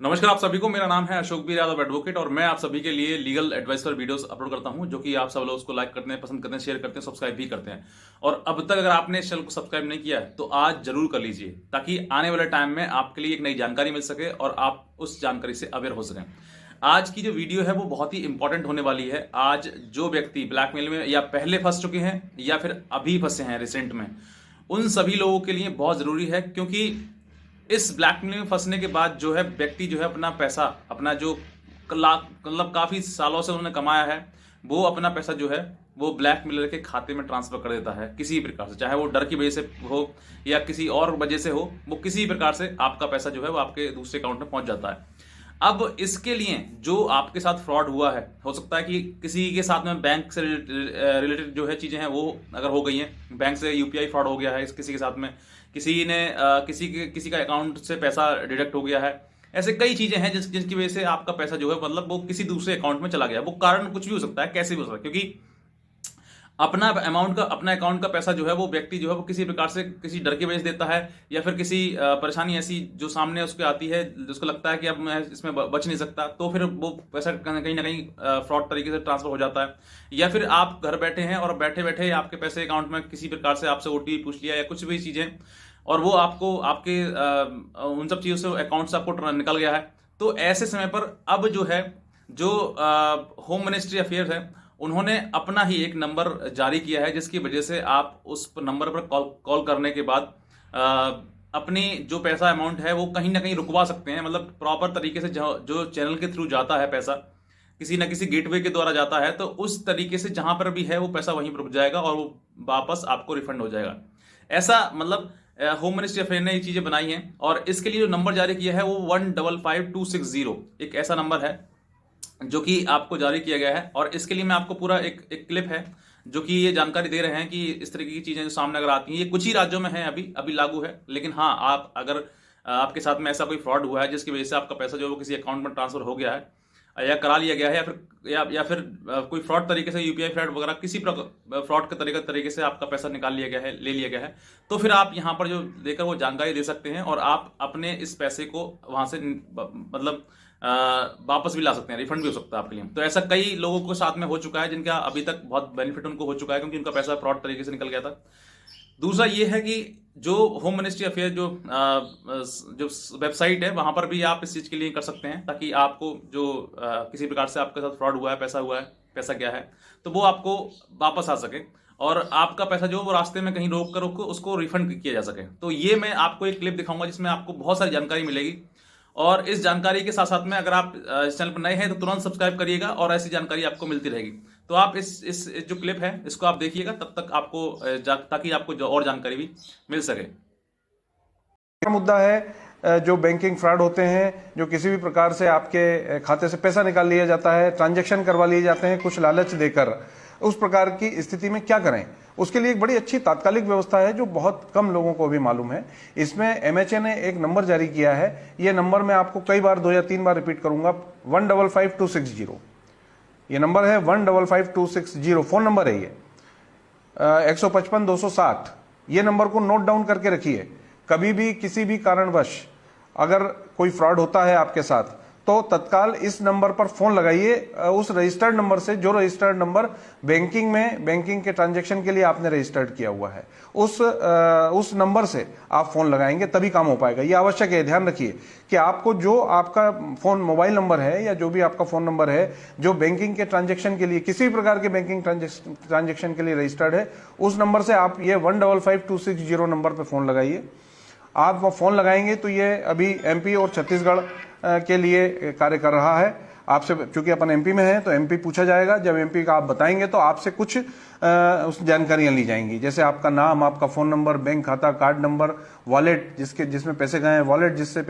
नमस्कार आप सभी को। मेरा नाम है अशोक बीर यादव एडवोकेट और मैं आप सभी के लिए लीगल एडवाइस पर वीडियोस अपलोड करता हूं, जो कि आप सब लोग उसको लाइक करते हैं, पसंद करते हैं, शेयर करते हैं, सब्सक्राइब भी करते हैं। और अब तक अगर आपने इस चैनल को सब्सक्राइब नहीं किया है तो आज जरूर कर लीजिए, ताकि आने वाले टाइम में आपके लिए एक नई जानकारी मिल सके और आप उस जानकारी से अवेयर हो सकें। आज की जो वीडियो है वो बहुत ही इंपॉर्टेंट होने वाली है। आज जो व्यक्ति ब्लैकमेल में या पहले फंस चुके हैं या फिर अभी फंसे हैं रिसेंट में, उन सभी लोगों के लिए बहुत जरूरी है, क्योंकि इस ब्लैकमेल में फंसने के बाद जो है व्यक्ति जो है अपना पैसा, अपना जो मतलब काफी सालों से उन्होंने कमाया है, वो अपना पैसा जो है वो ब्लैकमेलर के खाते में ट्रांसफर कर देता है किसी भी प्रकार से, चाहे वो डर की वजह से हो या किसी और वजह से हो। वो किसी प्रकार से आपका पैसा जो है वो आपके दूसरे अकाउंट में पहुंच जाता है। अब इसके लिए जो आपके साथ फ्रॉड हुआ है, हो सकता है कि किसी के साथ में बैंक से रिलेटेड जो है चीजें हैं वो अगर हो गई हैं, बैंक से यूपीआई फ्रॉड हो गया है किसी के साथ में, किसी ने किसी का अकाउंट से पैसा डिडक्ट हो गया है। ऐसे कई चीजें हैं जिनकी वजह से आपका पैसा जो है मतलब वो किसी दूसरे अकाउंट में चला गया। वो कारण कुछ भी हो सकता है, कैसे भी हो सकता है, क्योंकि अपना अकाउंट का पैसा जो है वो व्यक्ति जो है वो किसी प्रकार से किसी डर की वजह से देता है, या फिर किसी परेशानी ऐसी जो सामने उसके आती है जिसको लगता है कि अब मैं इसमें बच नहीं सकता, तो फिर वो पैसा कहीं ना कहीं फ्रॉड तरीके से ट्रांसफर हो जाता है। या फिर आप घर बैठे हैं और बैठे बैठे आपके पैसे अकाउंट में किसी प्रकार से आपसे ओटीपी पूछ लिया या कुछ भी चीजें, और वो आपको आपके उन सब चीजों से अकाउंट से आपको निकल गया है। तो ऐसे समय पर अब जो है जो होम मिनिस्ट्री अफेयर्स है, उन्होंने अपना ही एक नंबर जारी किया है, जिसकी वजह से आप उस नंबर पर कॉल करने के बाद अपनी जो पैसा अमाउंट है वो कहीं ना कहीं रुकवा सकते हैं। मतलब प्रॉपर तरीके से जो चैनल के थ्रू जाता है पैसा, किसी ना किसी गेटवे के द्वारा जाता है, तो उस तरीके से जहां पर भी है वो पैसा वहीं पर रुक जाएगा और वो वापस आपको रिफंड हो जाएगा। ऐसा मतलब होम मिनिस्ट्री अफेयर ने ये चीजें बनाई हैं, और इसके लिए जो नंबर जारी किया है वो 155260 एक ऐसा नंबर है जो कि आपको जारी किया गया है। और इसके लिए मैं आपको पूरा एक क्लिप है जो कि ये जानकारी दे रहे हैं कि इस तरीके की चीजें जो सामने अगर आती हैं, ये कुछ ही राज्यों में है, अभी लागू है। लेकिन हाँ, आप अगर आपके साथ में ऐसा कोई फ्रॉड हुआ है जिसकी वजह से आपका पैसा जो है वो किसी अकाउंट में ट्रांसफर हो गया है या करा लिया गया है, या फिर कोई फ्रॉड तरीके से यूपीआई फ्रॉड वगैरह किसी फ्रॉड के तरीके से आपका पैसा निकाल लिया गया है, ले लिया गया है, तो फिर आप यहाँ पर जो लेकर वो जानकारी दे सकते हैं और आप अपने इस पैसे को वहां से मतलब वापस भी ला सकते हैं, रिफंड भी हो सकता है आपके लिए। तो ऐसा कई लोगों के साथ में हो चुका है जिनका अभी तक बहुत बेनिफिट उनको हो चुका है, क्योंकि उनका पैसा फ्रॉड तरीके से निकल गया था। दूसरा ये है कि जो होम मिनिस्ट्री अफेयर जो वेबसाइट है, वहां पर भी आप इस चीज के लिए कर सकते हैं, ताकि आपको जो किसी प्रकार से आपके साथ फ्रॉड हुआ है, पैसा गया है, तो वो आपको वापस आ सके और आपका पैसा जो वो रास्ते में कहीं रोक कर उसको रिफंड किया जा सके। तो ये मैं आपको एक क्लिप दिखाऊंगा जिसमें आपको बहुत सारी जानकारी मिलेगी। और इस जानकारी के साथ साथ में अगर आप इस चैनल पर नए हैं तो तुरंत सब्सक्राइब करिएगा और ऐसी जानकारी आपको मिलती रहेगी। तो आप इस जो क्लिप है इसको आप देखिएगा, तब तक आपको ताकि आपको जो और जानकारी भी मिल सके। मुद्दा है जो बैंकिंग फ्रॉड होते हैं, जो किसी भी प्रकार से आपके खाते से पैसा निकाल लिया जाता है, ट्रांजैक्शन करवा लिए जाते हैं कुछ लालच देकर। उस प्रकार की स्थिति में क्या करें, उसके लिए एक बड़ी अच्छी तात्कालिक व्यवस्था है जो बहुत कम लोगों को भी मालूम है। इसमें एमएचए ने एक नंबर जारी किया है। ये नंबर मैं आपको कई बार 2 या 3 बार रिपीट करूंगा, 155260। ये नंबर है 155260, फोन नंबर है ये 155-260। ये नंबर को नोट डाउन करके रखिए। कभी भी किसी भी कारणवश अगर कोई फ्रॉड होता है आपके साथ, तो तत्काल इस नंबर पर फोन लगाइए, उस रजिस्टर्ड नंबर से, जो रजिस्टर्ड नंबर बैंकिंग के ट्रांजैक्शन के लिए आपने रजिस्टर्ड किया हुआ है, उस नंबर से आप फोन लगाएंगे तभी काम हो पाएगा। ये आवश्यक है, ध्यान रखिए कि आपको जो आपका फोन मोबाइल नंबर है या जो भी आपका फोन नंबर है जो बैंकिंग के ट्रांजैक्शन के लिए, किसी भी प्रकार के बैंकिंग ट्रांजैक्शन के लिए रजिस्टर्ड है, उस नंबर से आप ये 155260 नंबर पर फोन लगाइए। आप वो फोन लगाएंगे तो ये अभी एमपी और छत्तीसगढ़ के लिए कार्य कर रहा है। आपसे, चूंकि अपन एमपी में हैं तो एमपी पूछा जाएगा। जब एमपी का आप बताएंगे तो आपसे कुछ उस जानकारियां ली जाएंगी, जैसे आपका नाम, आपका फोन नंबर, बैंक खाता, कार्ड नंबर, वॉलेट जिसमें पैसे गए हैं, वॉलेट जिसमें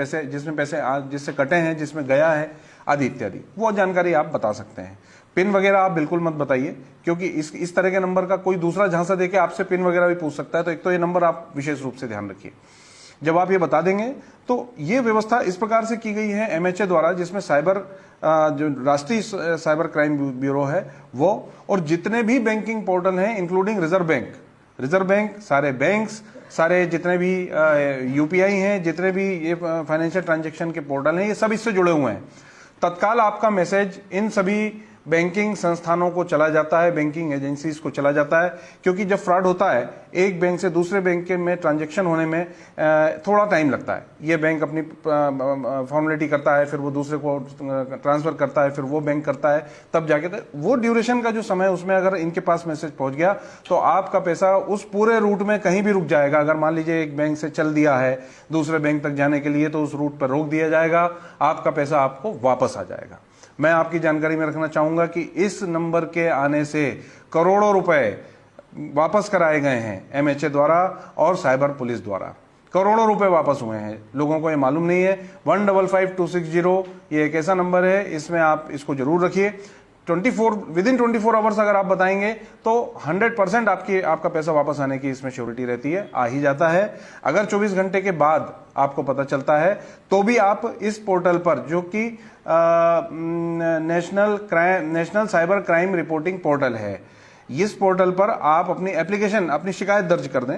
पैसे कटे हैं, जिसमें गया है, आदि इत्यादि। वो जानकारी आप बता सकते हैं। पिन वगैरह आप बिल्कुल मत बताइए, क्योंकि इस तरह के नंबर का कोई दूसरा झांसा देके आपसे पिन वगैरह भी पूछ सकता है। तो एक तो ये नंबर आप विशेष रूप से ध्यान रखिए। जब आप ये बता देंगे तो ये व्यवस्था इस प्रकार से की गई है एमएचए द्वारा, जिसमें जो राष्ट्रीय साइबर क्राइम ब्यूरो है वो, और जितने भी बैंकिंग पोर्टल हैं इंक्लूडिंग रिजर्व बैंक, सारे बैंक्स, सारे जितने भी यूपीआई हैं, जितने भी ये फाइनेंशियल ट्रांजैक्शन के पोर्टल हैं, ये सब इससे जुड़े हुए हैं। तत्काल आपका मैसेज इन सभी बैंकिंग संस्थानों को चला जाता है, बैंकिंग एजेंसीज को चला जाता है, क्योंकि जब फ्रॉड होता है एक बैंक से दूसरे बैंक के में ट्रांजैक्शन होने में थोड़ा टाइम लगता है। ये बैंक अपनी फॉर्मेलिटी करता है, फिर वो दूसरे को ट्रांसफर करता है, फिर वो बैंक करता है, तब जाके वो ड्यूरेशन का जो समय है उसमें अगर इनके पास मैसेज पहुंच गया तो आपका पैसा उस पूरे रूट में कहीं भी रुक जाएगा। अगर मान लीजिए एक बैंक से चल दिया है दूसरे बैंक तक जाने के लिए, तो उस रूट पर रोक दिया जाएगा, आपका पैसा आपको वापस आ जाएगा। मैं आपकी जानकारी में रखना चाहूंगा कि इस नंबर के आने से करोड़ों रुपए वापस कराए गए हैं एमएचए द्वारा और साइबर पुलिस द्वारा। करोड़ों रुपए वापस हुए हैं, लोगों को ये मालूम नहीं है। 155260 ये एक ऐसा नंबर है, इसमें आप इसको जरूर रखिए। 24 आवर्स अगर आप बताएंगे तो 100% आपका पैसा वापस आने की इसमें श्योरिटी रहती है, आ ही जाता है। अगर 24 घंटे के बाद आपको पता चलता है तो भी आप इस पोर्टल पर, जो कि national cyber crime reporting portal है, इस पोर्टल पर आप अपनी एप्लीकेशन, अपनी शिकायत दर्ज कर दें।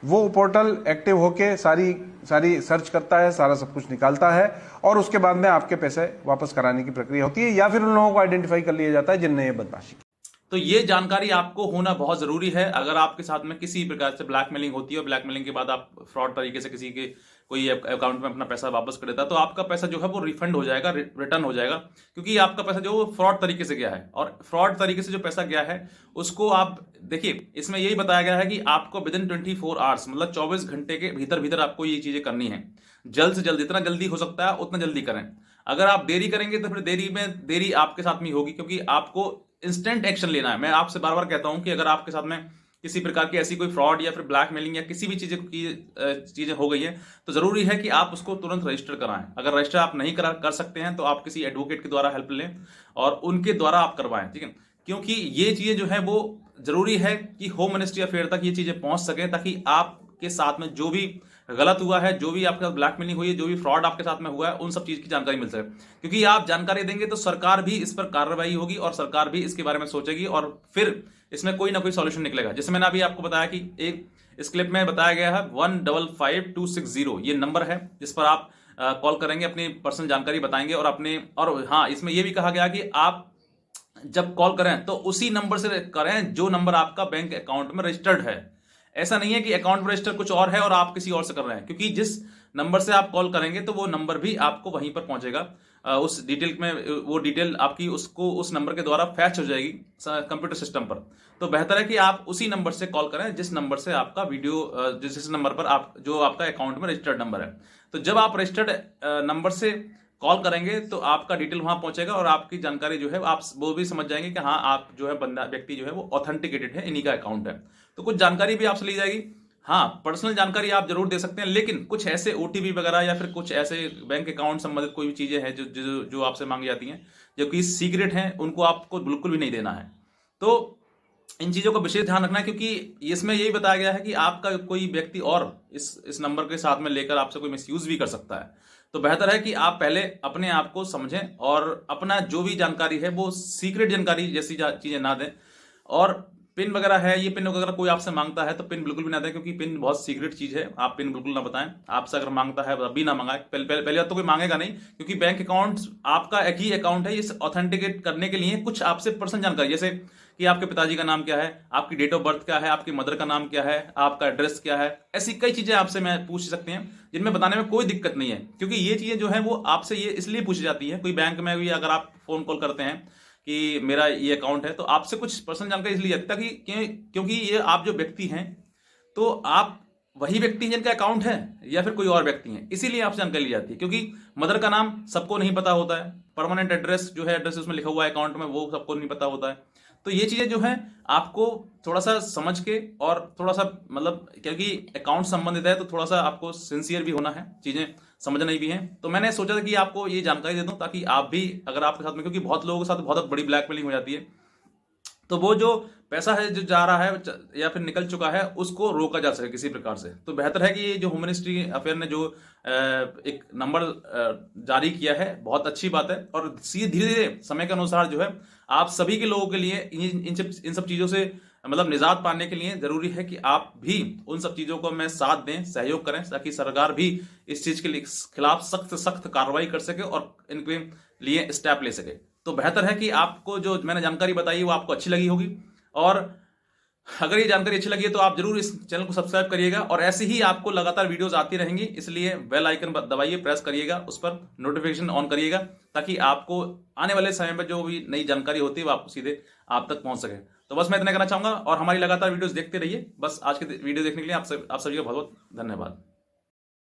वो पोर्टल एक्टिव होके सारी सर्च करता है, सारा सब कुछ निकालता है और उसके बाद में आपके पैसे वापस कराने की प्रक्रिया होती है, या फिर उन लोगों को आइडेंटिफाई कर लिया जाता है जिनने ये बदमाशी की। तो ये जानकारी आपको होना बहुत जरूरी है। अगर आपके साथ में किसी प्रकार से ब्लैकमेलिंग होती है और ब्लैकमेलिंग के बाद आप फ्रॉड तरीके से किसी के कोई अकाउंट में अपना पैसा वापस कर देता है, तो आपका पैसा जो है वो रिफंड हो जाएगा, रिटर्न हो जाएगा, क्योंकि आपका पैसा जो फ्रॉड तरीके से गया है। और फ्रॉड तरीके से जो पैसा गया है उसको आप देखिए, इसमें यही बताया गया है कि आपको विदिन 24 आवर्स, मतलब 24 घंटे के भीतर भीतर आपको ये चीजें करनी है। जल्द से जल्द, जितना जल्दी हो सकता है उतना जल्दी करें। अगर आप देरी करेंगे तो फिर देरी आपके साथ में होगी, क्योंकि आपको इंस्टेंट एक्शन लेना है। मैं आपसे बार बार कहता हूं कि अगर आपके साथ में किसी प्रकार की ऐसी कोई फ्रॉड या फिर ब्लैकमेलिंग या किसी भी चीजें हो गई है, तो जरूरी है कि आप उसको तुरंत रजिस्टर कराएं। अगर रजिस्टर आप नहीं कर सकते हैं तो आप किसी एडवोकेट के द्वारा हेल्प लें और उनके द्वारा आप करवाएं, ठीक है। क्योंकि ये चीजें जो है वो जरूरी है कि होम मिनिस्ट्री अफेयर तक ये चीजें पहुंच सके, ताकि आपके साथ में जो भी गलत हुआ है, जो भी आपके साथ ब्लैकमेलिंग हुई है, जो भी फ्रॉड आपके साथ में हुआ है, उन सब चीज की जानकारी मिल सके। क्योंकि आप जानकारी देंगे तो सरकार भी इस पर कार्रवाई होगी और सरकार भी इसके बारे में सोचेगी और फिर इसमें कोई ना कोई सॉल्यूशन निकलेगा। जैसे मैंने अभी आपको बताया कि एक इस क्लिप में बताया गया है 155260 ये नंबर है, जिस पर आप कॉल करेंगे, अपनी पर्सनल जानकारी बताएंगे और हाँ, इसमें यह भी कहा गया कि आप जब कॉल करें तो उसी नंबर से करें जो नंबर आपका बैंक अकाउंट में रजिस्टर्ड है। ऐसा नहीं है कि अकाउंट में रजिस्टर कुछ और है और आप किसी और से कर रहे हैं, क्योंकि जिस नंबर से आप कॉल करेंगे तो वो नंबर भी आपको वहीं पर पहुंचेगा। उस डिटेल में वो डिटेल आपकी उसको उस नंबर के द्वारा फैच हो जाएगी कंप्यूटर सिस्टम पर। तो बेहतर है कि आप उसी नंबर से कॉल करें जिस नंबर से आपका जिस नंबर पर आप जो आपका अकाउंट में रजिस्टर्ड नंबर है। तो जब आप रजिस्टर्ड नंबर से कॉल करेंगे तो आपका डिटेल वहां पहुंचेगा और आपकी जानकारी जो है आप वो भी समझ जाएंगे कि हाँ, आप जो है व्यक्ति जो है वो ऑथेंटिकेटेड है, इन्हीं का अकाउंट है। तो कुछ जानकारी भी आपसे ली जाएगी। हाँ, पर्सनल जानकारी आप जरूर दे सकते हैं, लेकिन कुछ ऐसे ओटीपी वगैरह या फिर कुछ ऐसे बैंक अकाउंट संबंधित कोई भी चीजें हैं जो आपसे मांगी जाती हैं, जो कि सीक्रेट हैं, उनको आपको बिल्कुल भी नहीं देना है। तो इन चीजों का विशेष ध्यान रखना है, क्योंकि इसमें यही बताया गया है कि आपका कोई व्यक्ति और इस नंबर के साथ में लेकर आपसे कोई मिसयूज भी कर सकता है। तो बेहतर है कि आप पहले अपने आप को समझें और अपना जो भी जानकारी है वो सीक्रेट जानकारी जैसी चीजें ना दें। और पिन वगैरह है, ये पिन वगैरह कोई आपसे मांगता है तो पिन बिल्कुल भी ना दें, क्योंकि पिन बहुत सीक्रेट चीज है। आप पिन बिल्कुल ना बताएं। आपसे अगर मांगता है अभी ना मंगाए। पहले बात तो कोई मांगेगा नहीं, क्योंकि बैंक अकाउंट आपका एक ही अकाउंट है। इस ऑथेंटिकेट करने के लिए कुछ आपसे पर्सनल जानकारी, जैसे कि आपके पिताजी का नाम क्या है, आपकी डेट ऑफ बर्थ क्या है, आपकी मदर का नाम क्या है, आपका एड्रेस क्या है, ऐसी कई चीजें आपसे मैं पूछ सकते हैं, जिनमें बताने में कोई दिक्कत नहीं है। क्योंकि ये चीजें जो है वो आपसे ये इसलिए पूछी जाती है, कोई बैंक में भी अगर आप फोन कॉल करते हैं कि मेरा ये अकाउंट है, तो आपसे कुछ पर्सनल जानकारी इसलिए जाती है ताकि क्योंकि ये आप जो व्यक्ति हैं तो आप वही व्यक्ति हैं जिनका अकाउंट है या फिर कोई और व्यक्ति हैं, इसीलिए आपसे जानकारी ली जाती है। क्योंकि मदर का नाम सबको नहीं पता होता है, परमानेंट एड्रेस जो है एड्रेस उसमें लिखा हुआ है अकाउंट में, वो सबको नहीं पता होता है। तो ये चीजें जो है आपको थोड़ा सा समझ के और थोड़ा सा मतलब, क्योंकि अकाउंट संबंधित है तो थोड़ा सा आपको सिंसियर भी होना है, चीजें समझना भी है। तो मैंने सोचा था कि आपको ये जानकारी दे दूं, ताकि आप भी अगर आपके साथ में, क्योंकि बहुत लोगों के साथ बहुत बड़ी ब्लैकमेलिंग हो जाती है, तो वो जो पैसा है जो जा रहा है या फिर निकल चुका है उसको रोका जा सके किसी प्रकार से। तो बेहतर है कि ये जो होम मिनिस्ट्री अफेयर ने जो एक नंबर जारी किया है, बहुत अच्छी बात है। और धीरे धीरे समय के अनुसार जो है आप सभी के लोगों के लिए इन सब चीजों से मतलब निजात पाने के लिए जरूरी है कि आप भी उन सब चीजों को में साथ दें, सहयोग करें, ताकि सरकार भी इस चीज के खिलाफ सख्त सख्त कार्रवाई कर सके और इनके लिए स्टेप ले सके। तो बेहतर है कि आपको जो मैंने जानकारी बताई वो आपको अच्छी लगी होगी, और अगर ये जानकारी अच्छी लगी है तो आप जरूर इस चैनल को सब्सक्राइब करिएगा, और ऐसे ही आपको लगातार वीडियोस आती रहेंगी, इसलिए बेल आइकन दबाइए, प्रेस करिएगा, उस पर नोटिफिकेशन ऑन करिएगा, ताकि आपको आने वाले समय में जो भी नई जानकारी होती है वो आपको सीधे आप तक पहुंच सके। तो बस मैं इतना कहना चाहूंगा, और हमारी लगातार वीडियोस देखते रहिए। बस आज के वीडियो देखने के लिए आप सभी का बहुत बहुत धन्यवाद।